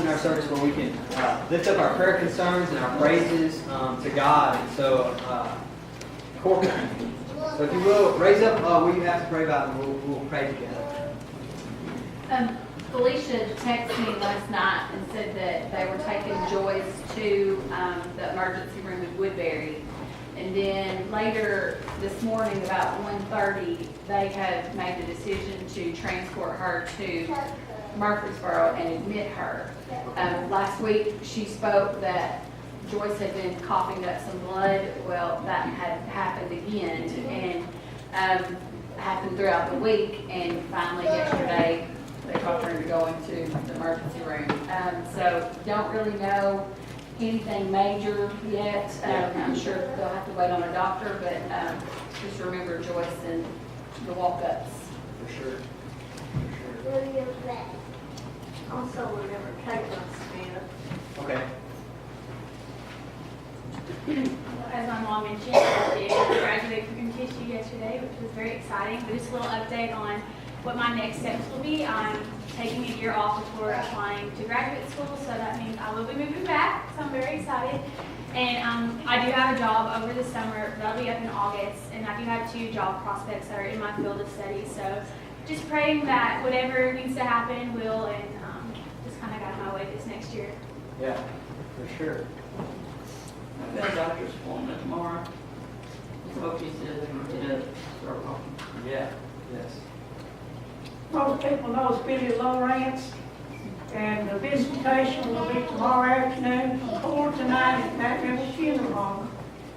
in our service where we can lift up our prayer concerns and our praises to God. And so, corporately. So if you will, raise up what you have to pray about, and we'll pray together. Felicia texted me last night and said that they were taking Joyce to the emergency room in Woodbury. And then later this morning, about 1:30, they had made the decision to transport her to Murfreesboro and admit her. Last week, she spoke that Joyce had been coughing up some blood. Well, that had happened again, and happened throughout the week. And finally, yesterday, they talked her into going to the emergency room. So don't really know anything major yet. I'm sure they'll have to wait on a doctor, but just remember Joyce and the walk-ups. For sure. Also, remember Caitlin's stand. Okay. As my mom mentioned, I did graduate from MTSU yesterday, which was very exciting. But just a little update on what my next steps will be. I'm taking a year off before applying to graduate school, so that means I will be moving back, so I'm very excited. And I do have a job over the summer, that'll be up in August, and I do have 2 job prospects that are in my field of study, so just praying that whatever needs to happen will, and just kind of guide my way this next year. Yeah, for sure. I've got a doctor's appointment tomorrow. So she said they're going to get up, start walking. Yeah, yes. Most people know Billy Lawrence, and the visitation will be tomorrow afternoon from 4 to 9 at Matt River Funeral Home.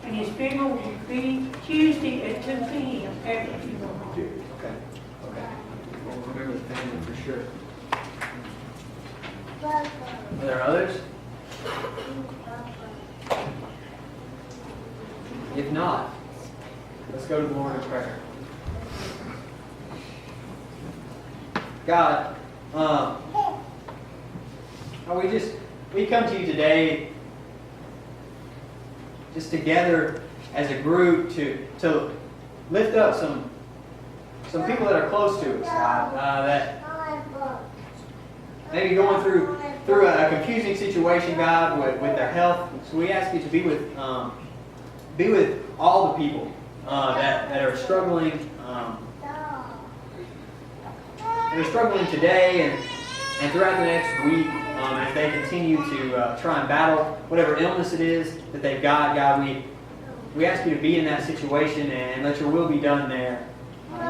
And his funeral will be Tuesday at 2 p.m. at the funeral home. Okay. Okay. We'll remember the family for sure. Are there others? If not, let's go to the Lord in prayer. God, we come to you today just together as a group to lift up some people that are close to us, God, that maybe going through a confusing situation, God, with their health. So we ask you to be with all the people that are struggling. They're struggling today and throughout the next week as they continue to try and battle whatever illness it is that they've got. God, we ask you to be in that situation and let your will be done there.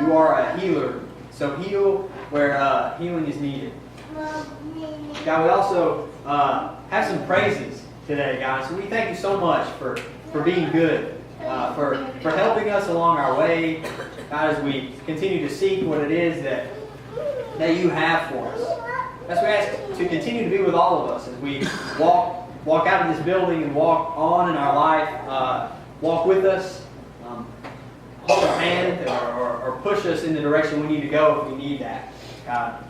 You are a healer, so heal where healing is needed. God, we also have some praises today, God. So we thank you so much for being good, for helping us along our way, God, as we continue to seek what it is that you have for us. That's what we ask to continue to be with all of us as we walk out of this building and walk on in our life. Walk with us, hold our hand, or push us in the direction we need to go if we need that. God,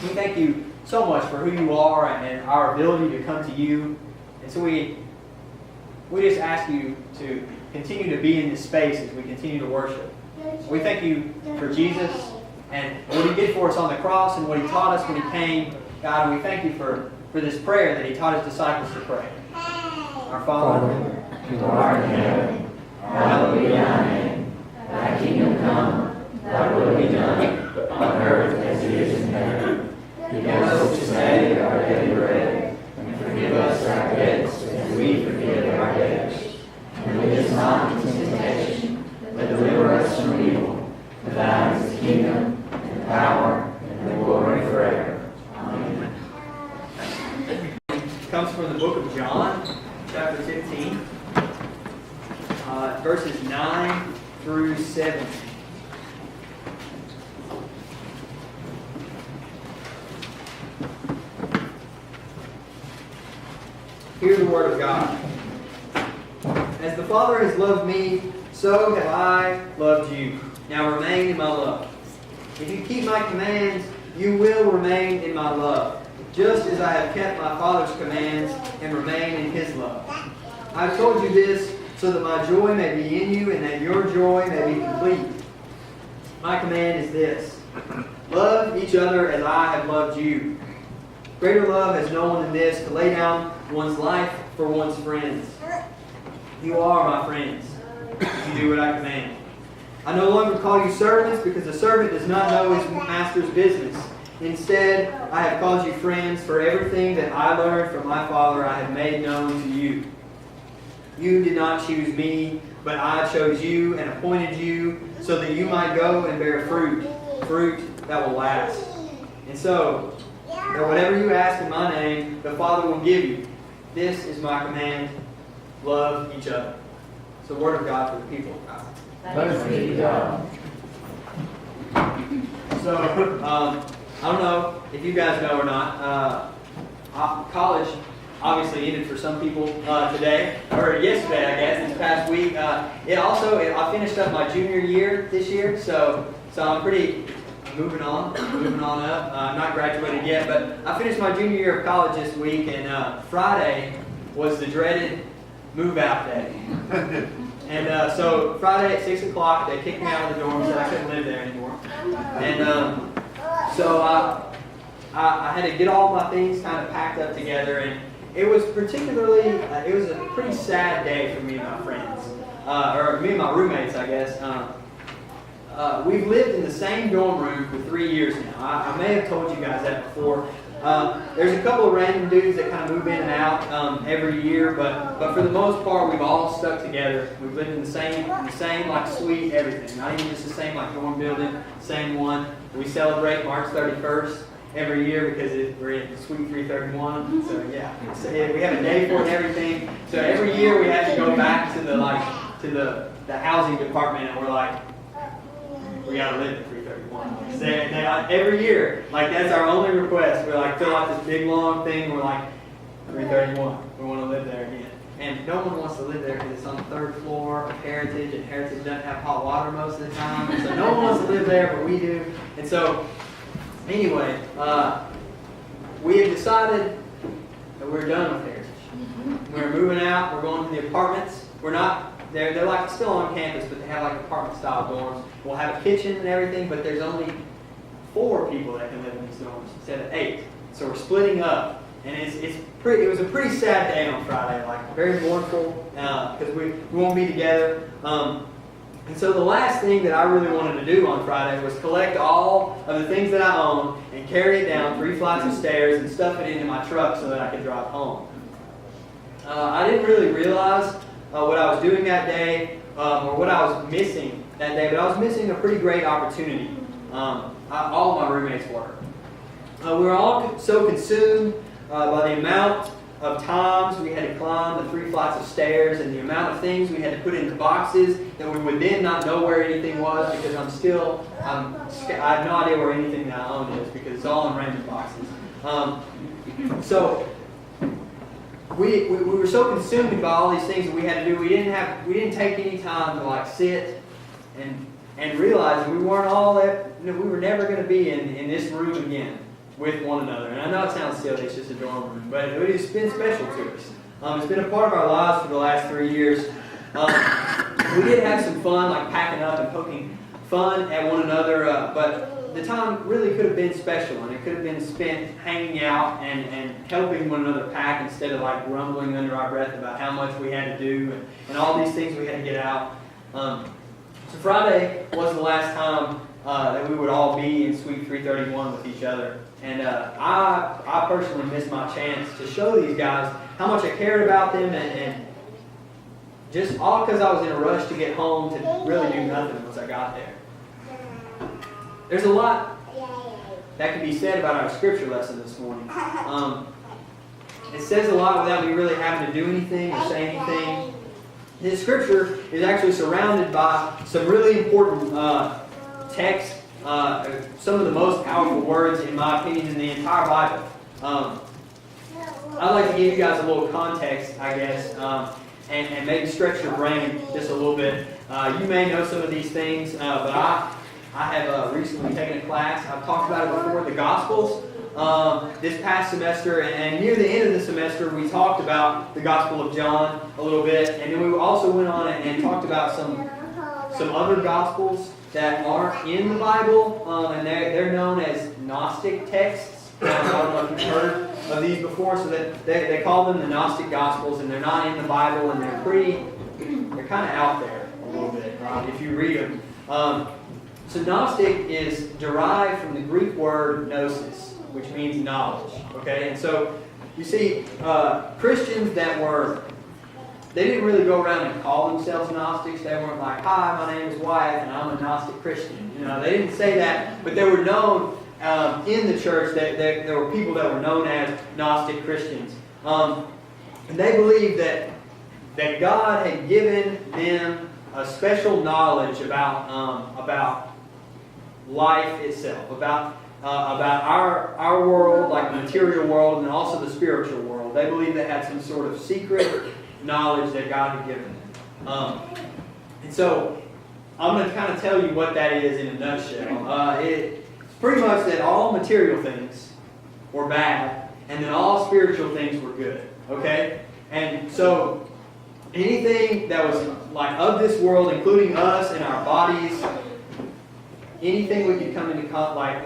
we thank you so much for who you are and our ability to come to you. And so we just ask you to continue to be in this space as we continue to worship. We thank you for Jesus and what he did for us on the cross and what he taught us when he came. God, and we thank you for this prayer that he taught his disciples to pray. Our Father, who art in heaven, hallowed be thy name. Thy kingdom come, thy will be done, on earth as it is in heaven. Give us this day our daily bread, and forgive us our debts as we forgive our debtors. And lead us not into temptation, but deliver us from evil. For thine is the kingdom, and the power, and the glory forever. Amen. It comes from the book of John, chapter 15, verses 9 through 17. Hear the word of God. As the Father has loved me, so have I loved you. Now remain in my love. If you keep my commands, you will remain in my love, just as I have kept my Father's commands and remain in his love. I have told you this so that my joy may be in you and that your joy may be complete. My command is this: love each other as I have loved you. Greater love has no one than this, to lay down one's life for one's friends. You are my friends, if you do what I command. I no longer call you servants, because a servant does not know his master's business. Instead, I have called you friends, for everything that I learned from my Father I have made known to you. You did not choose me, but I chose you and appointed you so that you might go and bear fruit that will last. And so, that whatever you ask in my name, the Father will give you. This is my command: love each other. It's the word of God for the people of God. Thanks be to God. So, I don't know if you guys know or not. College obviously ended for some people today, or yesterday, I guess, this past week. I finished up my junior year this year, so I'm pretty moving on up. I'm not graduated yet, but I finished my junior year of college this week, and Friday was the dreaded move-out day. And so Friday at 6 o'clock, they kicked me out of the dorm, said I couldn't live there anymore. And so I had to get all my things kind of packed up together, and it was particularly, it was a pretty sad day for me and my friends, or me and my roommates, I guess. We've lived in the same dorm room for 3 years now. I may have told you guys that before. There's a couple of random dudes that kind of move in and out every year, but for the most part, we've all stuck together. We've lived in the same like suite, everything. Not even just the same like dorm building, same one. We celebrate March 31st every year because we're in Suite 331. So yeah, we have a day for it and everything. So every year we have to go back to the housing department, and we're like, we gotta live at 331. So every year, like that's our only request. We're like fill out this big long thing. We're like 331. We want to live there again. And no one wants to live there because it's on the 3rd floor of Heritage, and Heritage doesn't have hot water most of the time. And so no one wants to live there, but we do. And so anyway, we have decided that we're done with Heritage. We're moving out. We're going to the apartments. We're not. They're like still on campus, but they have like apartment style dorms. We'll have a kitchen and everything, but there's only 4 people that can live in these dorms instead of 8. So we're splitting up, and it was a pretty sad day on Friday, like very mournful because we won't be together. And so the last thing that I really wanted to do on Friday was collect all of the things that I own and carry it down 3 flights of stairs and stuff it into my truck so that I could drive home. I didn't really realize what I was doing that day or what I was missing that day, but I was missing a pretty great opportunity. All of my roommates were. We were all so consumed by the amount of times we had to climb the 3 flights of stairs and the amount of things we had to put into boxes that we would then not know where anything was because I have no idea where anything that I own is because it's all in random boxes. So we were so consumed by all these things that we had to do. We didn't take any time to like sit and realize that we were never going to be in this room again with one another. And I know it sounds silly, it's just a dorm room, but it's been special to us. It's been a part of our lives for the last 3 years. We did have some fun, like packing up and poking fun at one another, but the time really could have been special, and it could have been spent hanging out and helping one another pack instead of like grumbling under our breath about how much we had to do and all these things we had to get out. So Friday was the last time that we would all be in Suite 331 with each other. And I personally missed my chance to show these guys how much I cared about them and just all because I was in a rush to get home to really do nothing once I got there. There's a lot that can be said about our scripture lesson this morning. It says a lot without me really having to do anything or say anything. This scripture is actually surrounded by some really important texts, some of the most powerful words, in my opinion, in the entire Bible. I'd like to give you guys a little context, I guess, and maybe stretch your brain just a little bit. You may know some of these things, but I have recently taken a class. I've talked about it before, the Gospels. This past semester, and near the end of the semester, we talked about the Gospel of John a little bit, and then we also went on and talked about some other Gospels that aren't in the Bible, and they're known as Gnostic texts. I don't know if you've heard of these before. So that they call them the Gnostic Gospels, and they're not in the Bible, and they're kind of out there a little bit, right? If you read them. So Gnostic is derived from the Greek word gnosis, which means knowledge. Okay, and so you see Christians they didn't really go around and call themselves Gnostics. They weren't like, "Hi, my name is Wyatt, and I'm a Gnostic Christian." They didn't say that, but they were known in the church. There were people that were known as Gnostic Christians, and they believed that God had given them a special knowledge about life itself, about our world, like the material world, and also the spiritual world. They believed they had some sort of secret knowledge that God had given them. And so I'm going to kind of tell you what that is in a nutshell. It's pretty much that all material things were bad, and then all spiritual things were good. Okay? And so anything that was like of this world, including us and our bodies, anything we could come into contact, like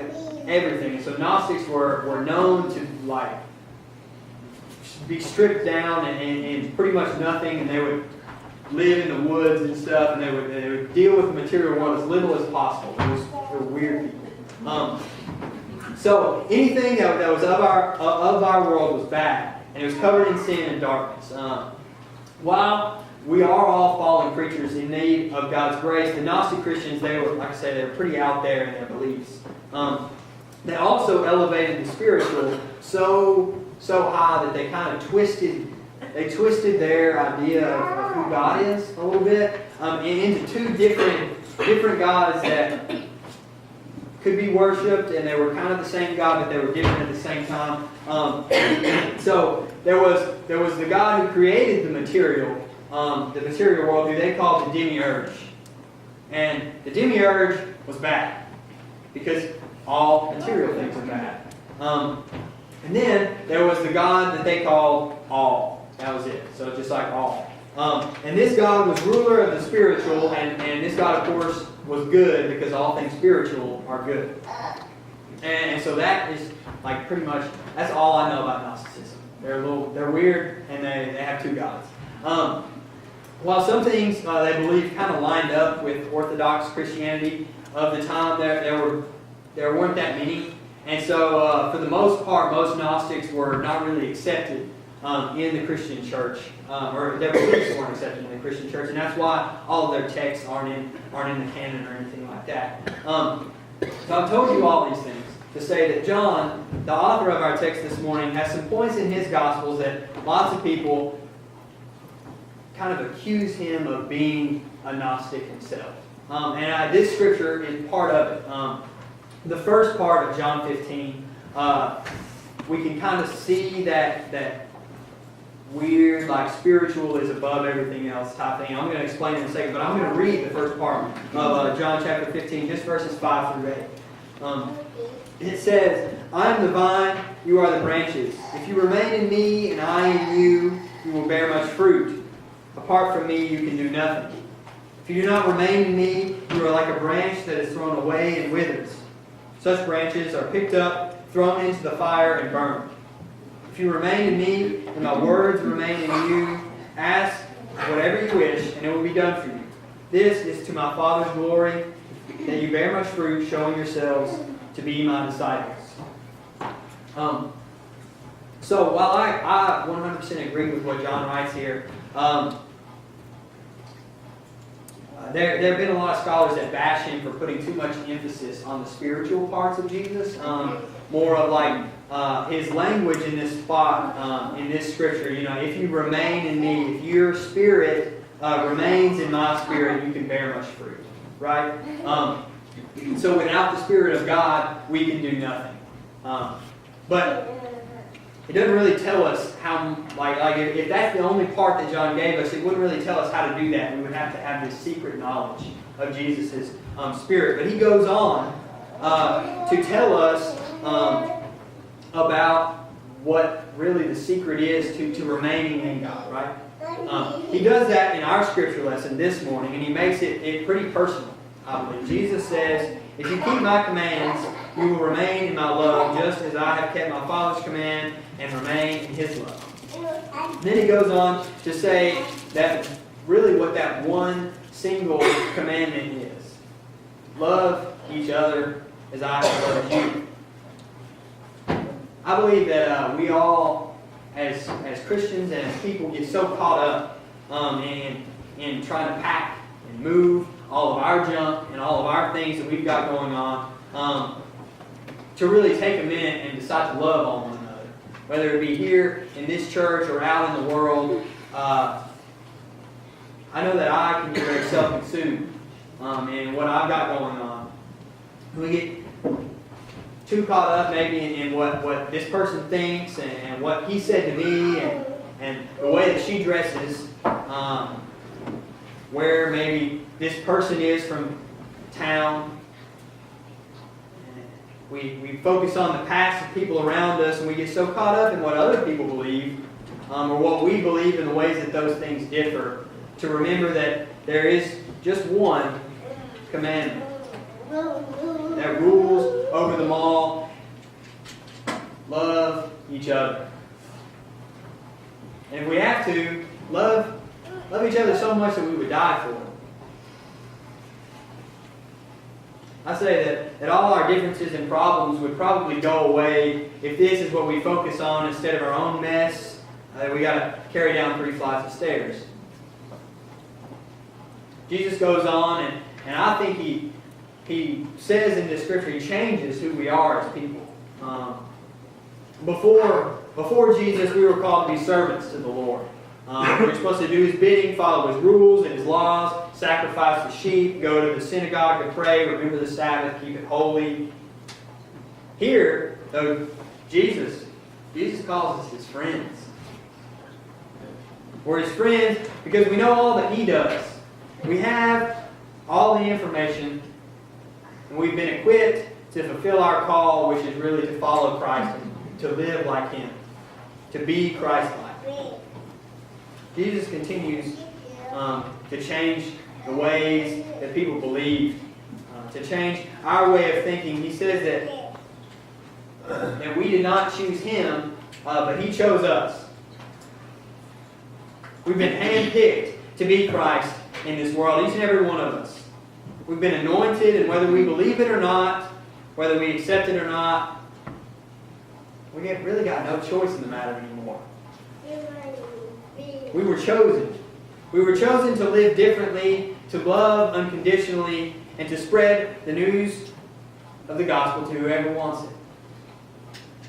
everything. So Gnostics were known to like be stripped down and pretty much nothing, and they would live in the woods and stuff, and they would deal with the material world as little as possible. They were weird people. So anything that was of our world was bad, and it was covered in sin and darkness. While we are all fallen creatures in need of God's grace, the Gnostic Christians, they were, like I said, they were pretty out there in their beliefs. They also elevated the spiritual so high that they kind of twisted their idea of who God is a little bit into two different gods that could be worshipped, and they were kind of the same God, but they were different at the same time. So there was the God who created the material world, who they called the Demiurge, and the Demiurge was bad because all material things are bad. And then there was the God that they called All. That was it. So just like All. And this God was ruler of the spiritual, and this God, of course, was good because all things spiritual are good. And so that is like pretty much, that's all I know about Gnosticism. They're weird, and they have two gods. While some things they believe kind of lined up with Orthodox Christianity of the time, there weren't that many. And so, for the most part, most Gnostics were not really accepted in the Christian church, or their beliefs weren't accepted in the Christian church, and that's why all of their texts aren't in the canon or anything like that. So I've told you all these things to say that John, the author of our text this morning, has some points in his Gospels that lots of people kind of accuse him of being a Gnostic himself. And this scripture is part of it. The first part of John 15, we can kind of see that weird, like spiritual is above everything else type thing. I'm going to explain in a second, but I'm going to read the first part of John chapter 15, just verses 5 through 8. It says, "I am the vine, you are the branches. If you remain in me and I in you, you will bear much fruit. Apart from me, you can do nothing. If you do not remain in me, you are like a branch that is thrown away and withers. Such branches are picked up, thrown into the fire, and burned. If you remain in me, and my words remain in you, ask whatever you wish, and it will be done for you. This is to my Father's glory, that you bear much fruit, showing yourselves to be my disciples." So while I 100% agree with what John writes here, there have been a lot of scholars that bash him for putting too much emphasis on the spiritual parts of Jesus. More of like his language in this spot, in this scripture. If you remain in me, if your spirit remains in my spirit, you can bear much fruit. Right? So without the Spirit of God, we can do nothing. But it doesn't really tell us how, if that's the only part that John gave us, it wouldn't really tell us how to do that. We would have to have this secret knowledge of Jesus' Spirit. But he goes on to tell us about what really the secret is to remaining in God, right? He does that in our scripture lesson this morning, and he makes it pretty personal, I believe. Jesus says, "If you keep my commands, you will remain in my love, just as I have kept my Father's command and remain in his love. And then he goes on to say that really what that one single commandment is. Love each other as I have loved you. I believe that we all, as Christians and as people, get so caught up in trying to pack and move all of our junk and all of our things that we've got going on, to really take a minute and decide to love on one another. Whether it be here in this church or out in the world, I know that I can get very self-consumed in what I've got going on. We get too caught up maybe in what this person thinks and what he said to me and the way that she dresses, where maybe this person is from town. We focus on the past of people around us, and we get so caught up in what other people believe or what we believe in the ways that those things differ, to remember that there is just one commandment that rules over them all. Love each other. And if we have to, love each other so much that we would die for them. I say that all our differences and problems would probably go away if this is what we focus on instead of our own mess that we got to carry down 3 flights of stairs. Jesus goes on, and I think he says in this scripture, he changes who we are as people. Before Jesus, we were called to be servants to the Lord. We were supposed to do his bidding, follow his rules and his laws, sacrifice the sheep, go to the synagogue to pray, remember the Sabbath, keep it holy. Here, though, Jesus calls us his friends. We're his friends because we know all that he does. We have all the information, and we've been equipped to fulfill our call, which is really to follow Christ and to live like him, to be Christ-like. Jesus continues to change the ways that people believe, to change our way of thinking. He says that we did not choose him, but he chose us. We've been handpicked to be Christ in this world, each and every one of us. We've been anointed, and whether we believe it or not, whether we accept it or not, we have really got no choice in the matter anymore. We were chosen. We were chosen to live differently, to love unconditionally, and to spread the news of the gospel to whoever wants it.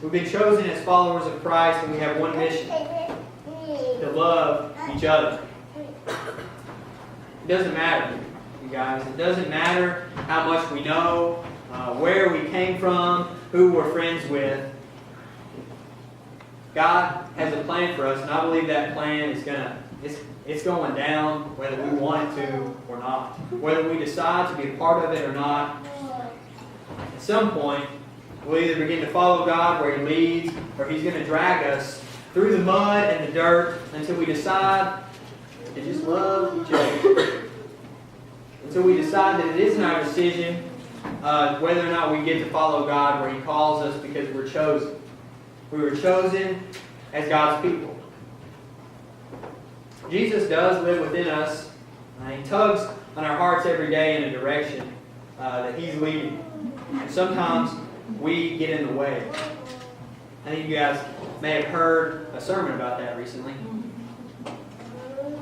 We've been chosen as followers of Christ, and we have one mission: to love each other. It doesn't matter, you guys. It doesn't matter how much we know, where we came from, who we're friends with. God has a plan for us, and I believe that plan is it's going down whether we want it to or not. Whether we decide to be a part of it or not. At some point, we'll either begin to follow God where he leads, or he's going to drag us through the mud and the dirt until we decide to just love each other. Until we decide that it isn't our decision whether or not we get to follow God where he calls us, because we're chosen. We were chosen as God's people. Jesus does live within us. He tugs on our hearts every day in a direction that he's leading. And sometimes we get in the way. I think you guys may have heard a sermon about that recently.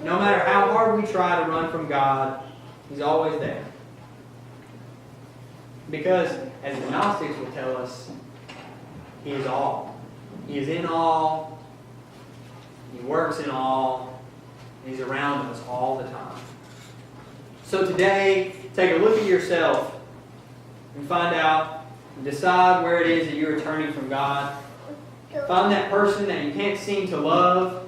No matter how hard we try to run from God, he's always there. Because, as the Gnostics will tell us, he is all. He is in all. He works in all. And he's around us all the time. So today, take a look at yourself and find out and decide where it is that you're turning from God. Find that person that you can't seem to love.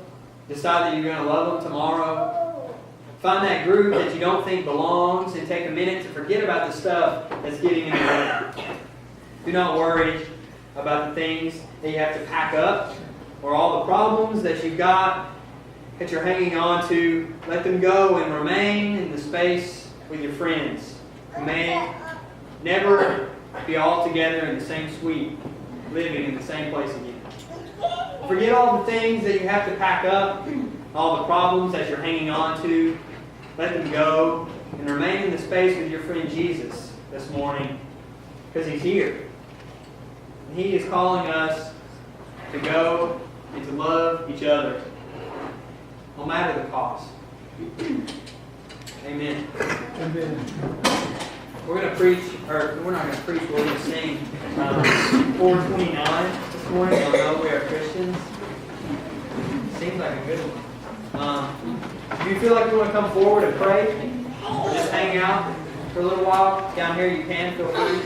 Decide that you're going to love them tomorrow. Find that group that you don't think belongs and take a minute to forget about the stuff that's getting in the way. Do not worry about the things that you have to pack up or all the problems that you've got that you're hanging on to. Let them go and remain in the space with your friends. Never be all together in the same suite, living in the same place again. Forget all the things that you have to pack up, all the problems that you're hanging on to. Let them go and remain in the space with your friend Jesus this morning, because He's here. And He is calling us to go and to love each other, no matter the cost. Amen. We're going to preach, or we're not going to preach, we're going to sing 429 this morning. I know we are Christians. Seems like a good one. If you feel like you want to come forward and pray, or just hang out for a little while, down here you can, feel free.